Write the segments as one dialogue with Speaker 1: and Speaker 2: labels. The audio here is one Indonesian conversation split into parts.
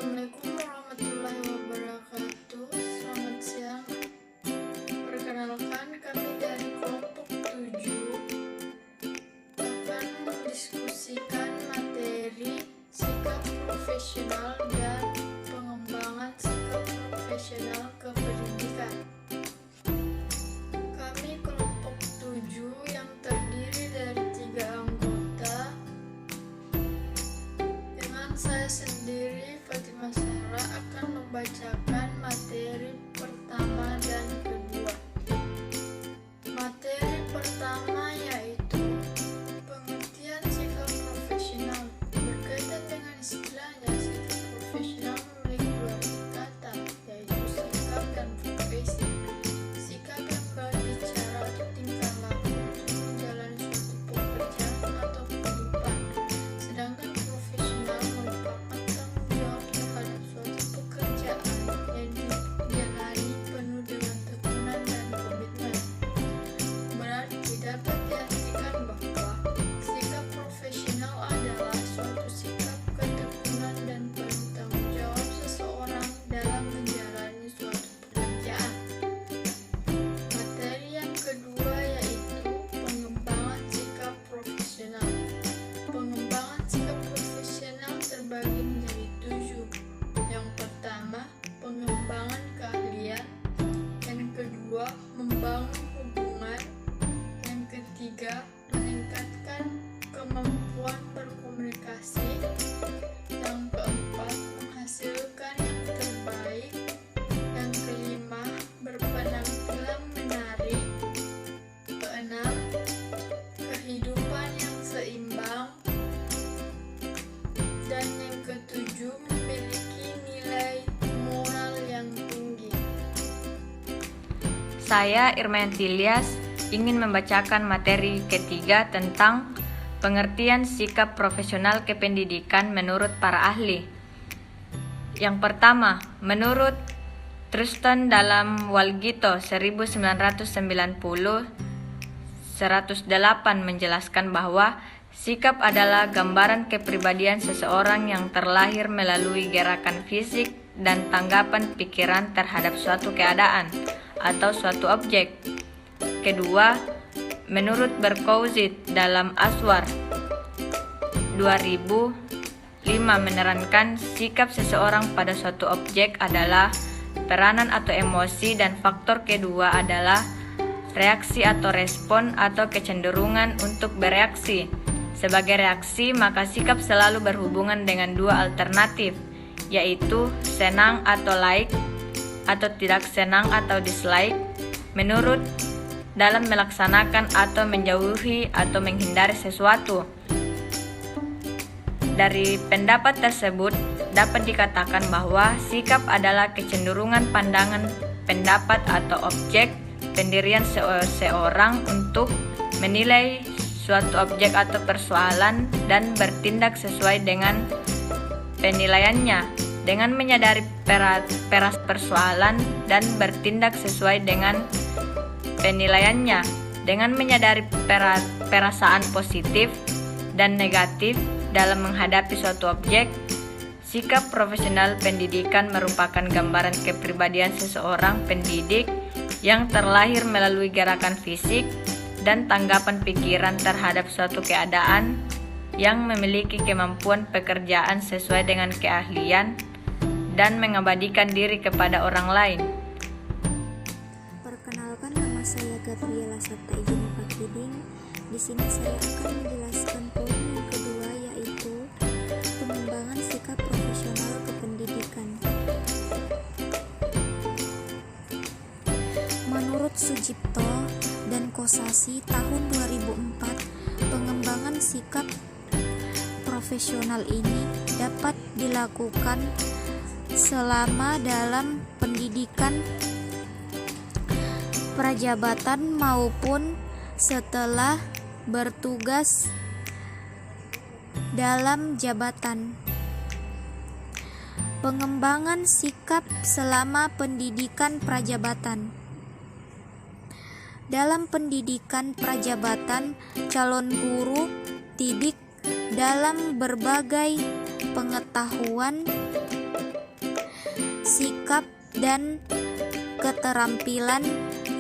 Speaker 1: Assalamualaikum warahmatullahi wabarakatuh. Selamat siang. Perkenalkan, kami dari kelompok 7 akan mendiskusikan materi sikap profesional dan pengembangan sikap profesional kependidikan. Kami kelompok 7 yang terdiri dari 3 anggota, dengan saya sendiri, Fatimah Sarah, akan membacakan materi pertama dan kedua. Materi pertama yaitu pengertian sikap profesional. Berkaitan dengan istilahnya, sikap profesional memiliki dua arti kata, yaitu sikap dan profesi. Sikap yang berbicara atau tingkah laku untuk menjalani suatu pekerjaan atau kehidupan, sedangkan profesional merupakan tanggung jawab terhadap suatu pekerjaan yang dijalani penuh dengan tekunan dan komitmen. Berarti dapat diartikan bahwa sikap profesional adalah suatu sikap ketekunan dan penuh tanggung jawab seseorang dalam menjalani suatu pekerjaan. Materi yang kedua yaitu pengembangan sikap profesional. Pengembangan sikap profesional terbagi menjadi 7. Yang pertama, pengembangan keahlian. Yang kedua, membangun hubungan. Yang ketiga, meningkatkan kemampuan berkomunikasi. Yang keempat, menghasilkan yang terbaik. Yang kelima, berpenampilan menarik. Keenam, kehidupan yang seimbang. Dan yang ketujuh, memiliki nilai moral yang tinggi.
Speaker 2: Saya Irmayanti Ilyas ingin membacakan materi ketiga tentang pengertian sikap profesional kependidikan menurut para ahli. Yang pertama, menurut Thurston dalam Walgito 1990-108 menjelaskan bahwa sikap adalah gambaran kepribadian seseorang yang terlahir melalui gerakan fisik dan tanggapan pikiran terhadap suatu keadaan atau suatu objek. Kedua, menurut Berkouzit dalam Aswar 2005 menerangkan sikap seseorang pada suatu objek adalah peranan atau emosi, dan faktor kedua adalah reaksi atau respon atau kecenderungan untuk bereaksi. Sebagai reaksi, maka sikap selalu berhubungan dengan dua alternatif, yaitu senang atau like, atau tidak senang atau dislike, menurut dalam melaksanakan atau menjauhi atau menghindari sesuatu. Dari pendapat tersebut, dapat dikatakan bahwa sikap adalah kecenderungan pandangan, pendapat atau objek pendirian seseorang untuk menilai suatu objek atau persoalan dan bertindak sesuai dengan penilaiannya. Dengan menyadari persoalan dan bertindak sesuai dengan penilaiannya, dengan menyadari perasaan positif dan negatif dalam menghadapi suatu objek, sikap profesional pendidikan merupakan gambaran kepribadian seseorang pendidik yang terlahir melalui gerakan fisik dan tanggapan pikiran terhadap suatu keadaan, yang memiliki kemampuan pekerjaan sesuai dengan keahlian dan mengabadikan diri kepada orang lain.
Speaker 3: Perkenalkan, nama saya Gabriela Sabta Ijini Pakiding. Di sini saya akan menjelaskan poin yang kedua, yaitu pengembangan sikap profesional kependidikan. Menurut Sujipto dan Kosasi tahun 2004, pengembangan sikap profesional ini dapat dilakukan selama dalam pendidikan prajabatan maupun setelah bertugas dalam jabatan. Pengembangan sikap selama pendidikan prajabatan. Dalam pendidikan prajabatan, calon guru didik dalam berbagai pengetahuan sikap dan keterampilan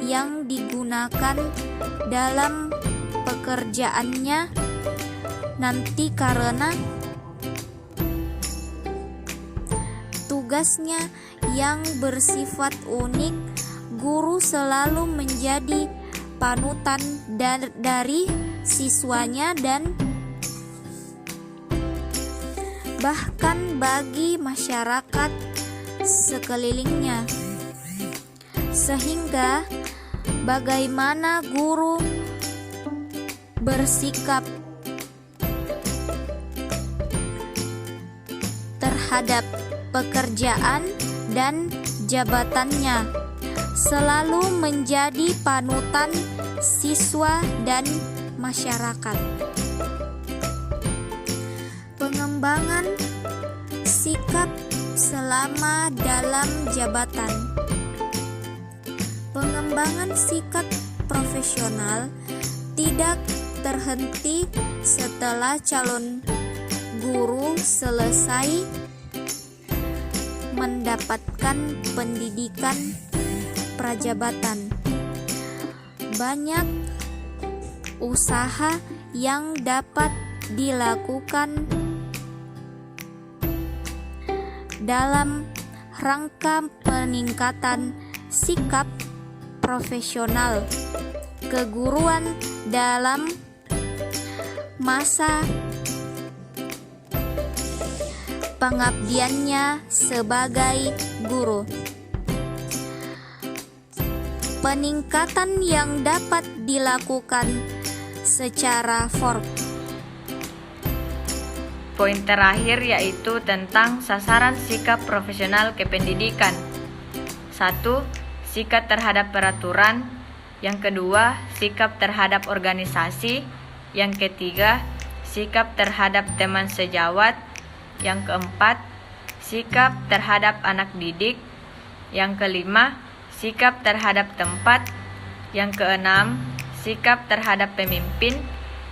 Speaker 3: yang digunakan dalam pekerjaannya nanti, karena tugasnya yang bersifat unik. Guru selalu menjadi panutan dari siswanya dan bahkan bagi masyarakat sekelilingnya. Sehingga bagaimana guru bersikap terhadap pekerjaan dan jabatannya selalu menjadi panutan siswa dan masyarakat. Pengembangan sikap selama dalam jabatan. Pengembangan sikap profesional tidak terhenti setelah calon guru selesai mendapatkan pendidikan prajabatan. Banyak usaha yang dapat dilakukan dalam rangka peningkatan sikap profesional keguruan dalam masa pengabdiannya sebagai guru. Peningkatan yang dapat dilakukan secara formal.
Speaker 2: Poin terakhir yaitu tentang sasaran sikap profesional kependidikan. 1. Sikap terhadap peraturan. Yang kedua, sikap terhadap organisasi. Yang ketiga, sikap terhadap teman sejawat. Yang keempat, sikap terhadap anak didik. Yang kelima, sikap terhadap tempat. Yang keenam, sikap terhadap pemimpin.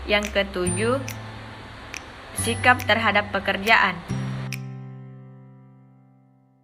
Speaker 2: Yang ketujuh, sikap terhadap pekerjaan.